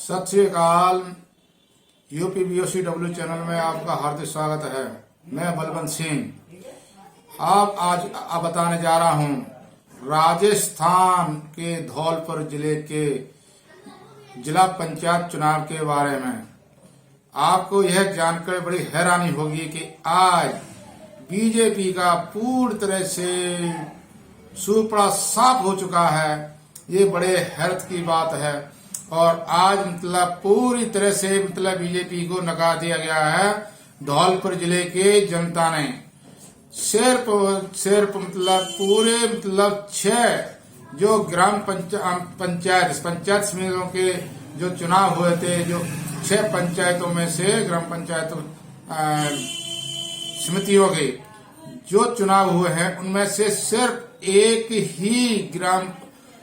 सत श्री अकाल। UP BOCW channel में आपका हार्दिक स्वागत है। मैं बलवंत सिंह आज बताने जा रहा हूं राजस्थान के धौलपुर जिले के जिला पंचायत चुनाव के बारे में। आपको यह जानकर बड़ी हैरानी होगी कि आज बीजेपी का पूरी तरह से सुपड़ा साफ हो चुका है। ये बड़े हैरत की बात है और आज पूरी तरह से बीजेपी को नकार दिया गया है। धौलपुर जिले के जनता ने सिर्फ पूरे 6 जो ग्राम पंचायत समितियों के जो चुनाव हुए थे, जो 6 पंचायतों में से ग्राम पंचायत समितियों के जो चुनाव हुए हैं, उनमें से सिर्फ एक ही ग्राम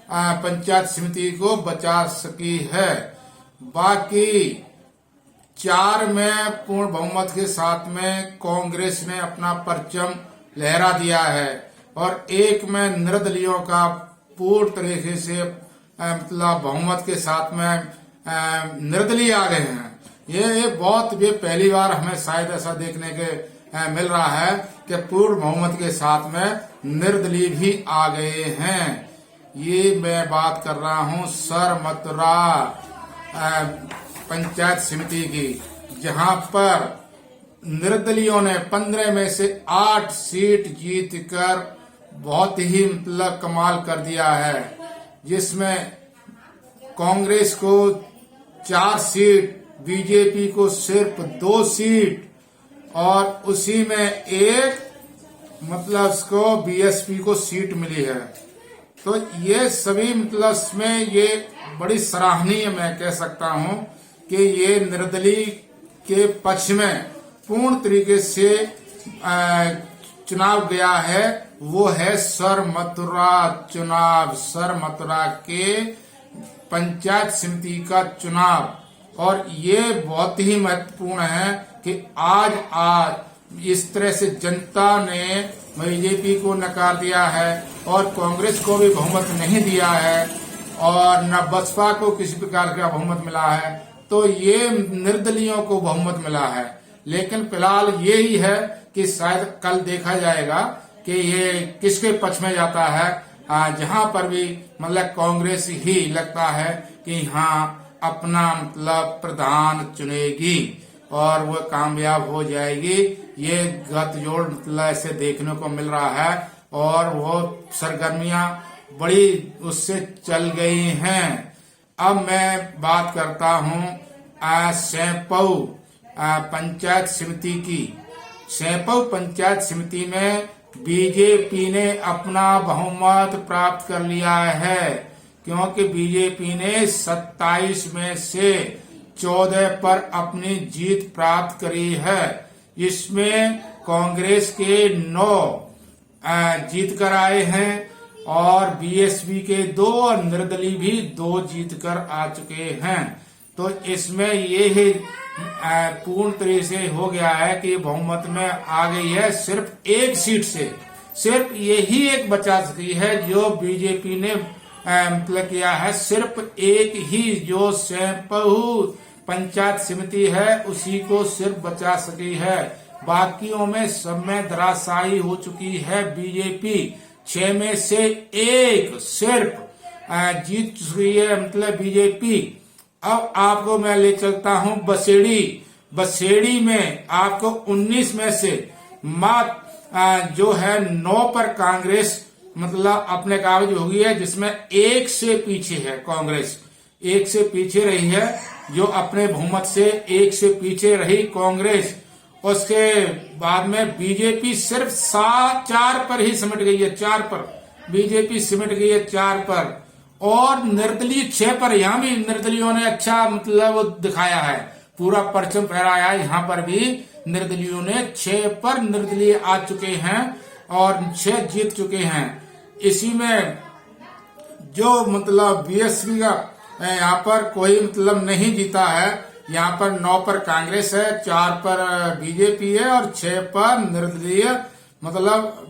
पंचायत समिति को बचा सकी है। बाकी 4 में पूर्ण बहुमत के साथ में कांग्रेस ने अपना परचम लहरा दिया है और 1 में निर्दलियों का पूर्ण तरीके से बहुमत के साथ में निर्दलीय आ गए हैं। ये पहली बार हमें शायद ऐसा देखने के मिल रहा है कि पूर्ण बहुमत के साथ में निर्दलीय भी आ गए हैं। ये मैं बात कर रहा हूं सरमथुरा पंचायत समिति की, जहां पर निर्दलियों ने 15 में से 8 सीट जीतकर बहुत ही कमाल कर दिया है, जिसमें कांग्रेस को 4 सीट, बीजेपी को सिर्फ 2 सीट और उसी में एक इसको BSP को सीट मिली है। तो ये सभी में ये बड़ी सराहनीय मैं कह सकता हूं कि ये निर्दलीय के पक्ष में पूर्ण तरीके से चुनाव गया है। वो है सरमथुरा चुनाव, सरमथुरा के पंचायत समिति का चुनाव। और ये बहुत ही महत्वपूर्ण है कि आज इस तरह से जनता ने बीजेपी को नकार दिया है और कांग्रेस को भी बहुमत नहीं दिया है और न बसपा को किसी प्रकार का बहुमत मिला है। तो ये निर्दलियों को बहुमत मिला है। लेकिन फिलहाल ये ही है कि शायद कल देखा जाएगा कि ये किसके पक्ष में जाता है। जहां पर भी कांग्रेस ही लगता है कि हाँ अपना प्रधान चुनेगी और वो कामयाब हो जाएगी। ये गठजोड़ ऐसे देखने को मिल रहा है और वो सरगर्मियां बड़ी उससे चल गई हैं। अब मैं बात करता हूं सैंपऊ पंचायत समिति की। सैंपऊ पंचायत समिति में बीजेपी ने अपना बहुमत प्राप्त कर लिया है, क्योंकि बीजेपी ने 27 में से 14 पर अपनी जीत प्राप्त करी है। इसमें कांग्रेस के 9 जीत कर आए हैं और BSP के 2 और निर्दलीय भी 2 जीत कर आ चुके हैं। तो इसमें ये पूर्ण तरह से हो गया है कि बहुमत में आ गई है। सिर्फ एक सीट से सिर्फ यही एक बचा सकी है जो बीजेपी ने किया है। सिर्फ एक ही जो सैंपऊ पंचायत समिति है उसी को सिर्फ बचा सकी है। बाकियों में सब में धराशायी हो चुकी है बीजेपी। 6 में से 1 सिर्फ जीत चुकी है बीजेपी। अब आपको मैं ले चलता हूं बसेड़ी में आपको 19 में से जो है 9 पर कांग्रेस अपने काबिज हो गई है, जिसमें 1 से पीछे है कांग्रेस, 1 से पीछे रही है। जो अपने बहुमत से 1 से पीछे रही कांग्रेस। उसके बाद में बीजेपी सिर्फ 4 पर ही सिमट गई है। 4 पर बीजेपी सिमट गई है, 4 पर। और निर्दलीय 6 पर। यहाँ भी निर्दलियों ने अच्छा दिखाया है, पूरा परचम फहराया है। यहाँ पर भी निर्दलियों ने 6 पर निर्दलीय आ चुके हैं और 6 जीत चुके हैं। इसी में जो BSP का यहाँ पर कोई नहीं जीता है। यहाँ पर 9 पर कांग्रेस है, 4 पर बीजेपी है और 6 पर निर्दलीय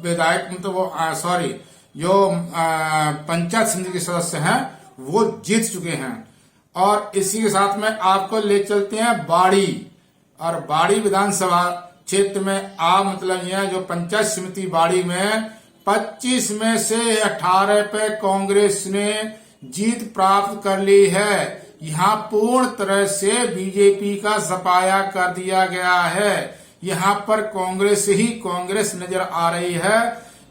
विधायक जो पंचायत समिति के सदस्य हैं वो जीत चुके हैं। और इसी के साथ में आपको ले चलते हैं बाड़ी। और बाड़ी विधानसभा क्षेत्र में आप मतलब यह जो पंचायत समिति बाड़ी में 25 में से 18 पे कांग्रेस ने जीत प्राप्त कर ली है। यहाँ पूर्ण तरह से बीजेपी का सफाया कर दिया गया है। यहाँ पर कांग्रेस ही कांग्रेस नजर आ रही है।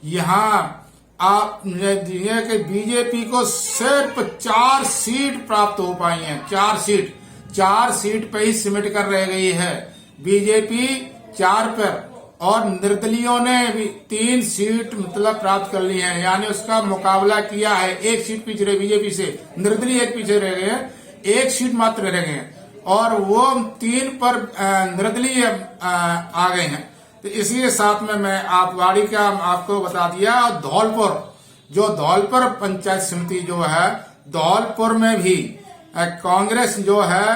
यहाँ आप देखिए कि बीजेपी को सिर्फ 4 सीट प्राप्त हो पाई हैं। 4 सीट पे ही सिमट कर रह गई है बीजेपी 4 पर, और निर्दलियों ने भी 3 सीट मतलब प्राप्त कर ली है। यानी उसका मुकाबला किया है। 1 सीट पीछे रहे बीजेपी से, निर्दलीय 1 पीछे रह गए हैं, 1 सीट मात्र रह गए हैं और वो 3 पर निर्दलीय आ गए हैं। तो इसी के साथ में मैं आप वाड़ी का आपको बता दिया। धौलपुर, जो धौलपुर पंचायत समिति जो है, धौलपुर में भी कांग्रेस जो है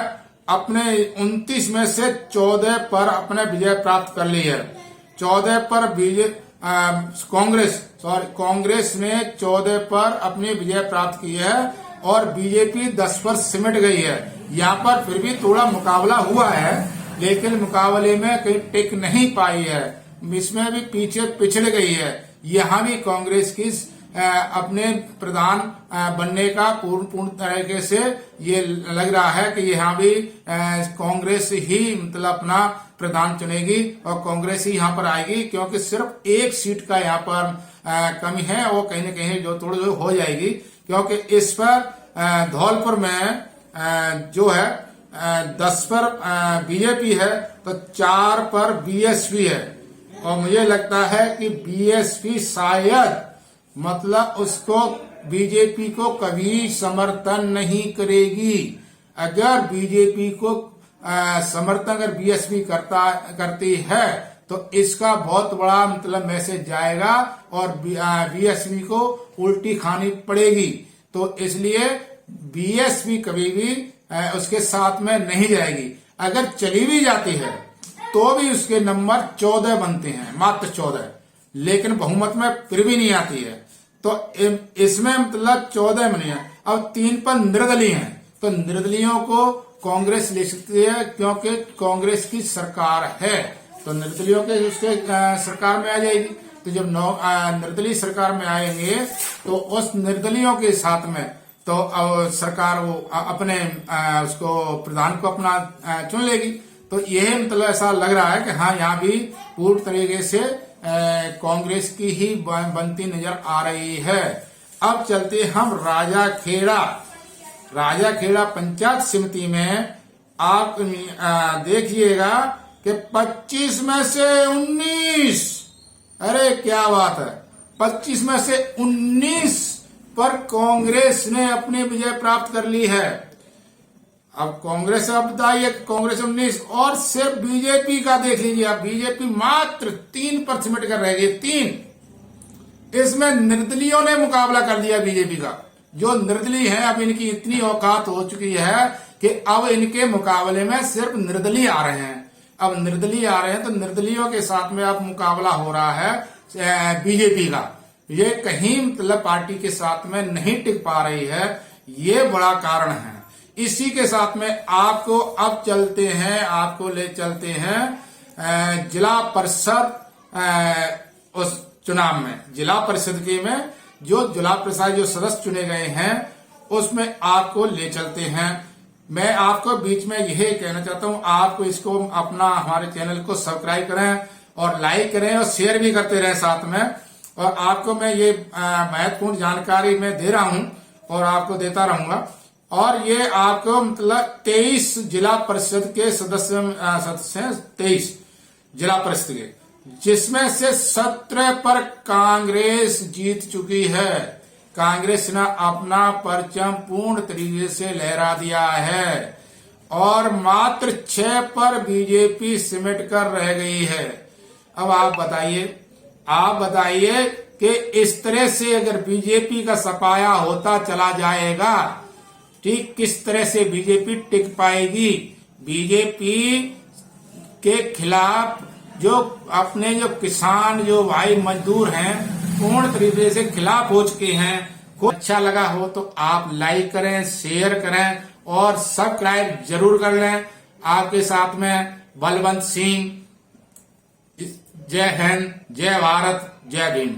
अपने 29 में से 14 पर अपने विजय प्राप्त कर ली है। 14 पर कांग्रेस ने 14 पर अपनी विजय प्राप्त की है और बीजेपी 10 पर सिमट गई है। यहाँ पर फिर भी थोड़ा मुकाबला हुआ है, लेकिन मुकाबले में कहीं टिक नहीं पाई है। इसमें भी पीछे पिछड़ गई है। यहाँ भी कांग्रेस की अपने प्रधान बनने का पूर्ण तरीके से ये लग रहा है कि यहाँ भी कांग्रेस ही मतलब अपना प्रधान चुनेगी और कांग्रेस ही यहाँ पर आएगी, क्योंकि सिर्फ 1 सीट का यहाँ पर कमी है। वो कहीं न कहीं जो थोड़ी हो जाएगी, क्योंकि इस पर धौलपुर में जो है 10 पर बीजेपी है तो 4 पर बीएसपी है। और मुझे लगता है कि बीएसपी शायद मतलब उसको बीजेपी को कभी समर्थन नहीं करेगी। अगर बीजेपी को समर्थन अगर बीएसपी करती है तो इसका बहुत बड़ा मतलब मैसेज जाएगा और बीएसपी को उल्टी खानी पड़ेगी। तो इसलिए बीएसपी कभी भी उसके साथ में नहीं जाएगी। अगर चली भी जाती है तो भी उसके नंबर 14 बनते हैं, मात्र 14, लेकिन बहुमत में फिर भी नहीं आती है। तो इसमें मतलब 14 बनी है। अब 3 पर निर्दलीय हैं, तो निर्दलियों को कांग्रेस ले सकती है क्योंकि कांग्रेस की सरकार है, तो निर्दलियों के उसके सरकार में आ जाएगी। तो जब निर्दलीय सरकार में आएंगे तो उस निर्दलियों के साथ में तो सरकार वो अपने उसको प्रधान को अपना चुन लेगी। तो यह मतलब ऐसा लग रहा है कि हाँ, यहाँ भी पूर्ण तरीके से कांग्रेस की ही बनती नजर आ रही है। अब चलते हम राजा खेड़ा पंचायत समिति में आप देखिएगा कि 25 में से 19, अरे क्या बात है, 25 में से 19 पर कांग्रेस ने अपनी विजय प्राप्त कर ली है। अब कांग्रेस अब बताइए, कांग्रेस 19 और सिर्फ बीजेपी का देख लीजिए आप, बीजेपी मात्र 3 पर सिमट कर रह गई, 3। इसमें निर्दलियों ने मुकाबला कर दिया बीजेपी का। जो निर्दलीय है अब इनकी इतनी औकात हो चुकी है कि अब इनके मुकाबले में सिर्फ निर्दलीय आ रहे हैं। अब निर्दलीय आ रहे हैं तो निर्दलियों के साथ में अब मुकाबला हो रहा है बीजेपी का। ये कहीं मतलब पार्टी के साथ में नहीं टिक पा रही है, ये बड़ा कारण है। इसी के साथ में आपको अब चलते हैं, आपको ले चलते हैं जिला परिषद उस चुनाव में, जिला परिषद के में जो जिला परिषद जो सदस्य चुने गए हैं उसमें आपको ले चलते हैं। मैं आपको बीच में यही कहना चाहता हूं, आपको इसको अपना हमारे चैनल को सब्सक्राइब करें और लाइक करें और शेयर भी करते रहें साथ में। और आपको मैं ये महत्वपूर्ण जानकारी मैं दे रहा हूं और आपको देता रहूंगा। और ये आपको मतलब 23 जिला परिषद के सदस्य 23 जिला परिषद के, जिसमें से 17 पर कांग्रेस जीत चुकी है। कांग्रेस ने अपना परचम पूर्ण तरीके से लहरा दिया है और मात्र 6 पर बीजेपी सिमट कर रह गई है। अब आप बताइए कि इस तरह से अगर बीजेपी का सफाया होता चला जाएगा, ठीक किस तरह से बीजेपी टिक पाएगी। बीजेपी के खिलाफ जो अपने जो किसान जो भाई मजदूर हैं पूर्ण तरीके से खिलाफ हो चुके हैं। को अच्छा लगा हो तो आप लाइक करें, शेयर करें और सब्सक्राइब जरूर कर लें। आपके साथ में बलवंत सिंह। जय हिंद, जय भारत, जय भीम।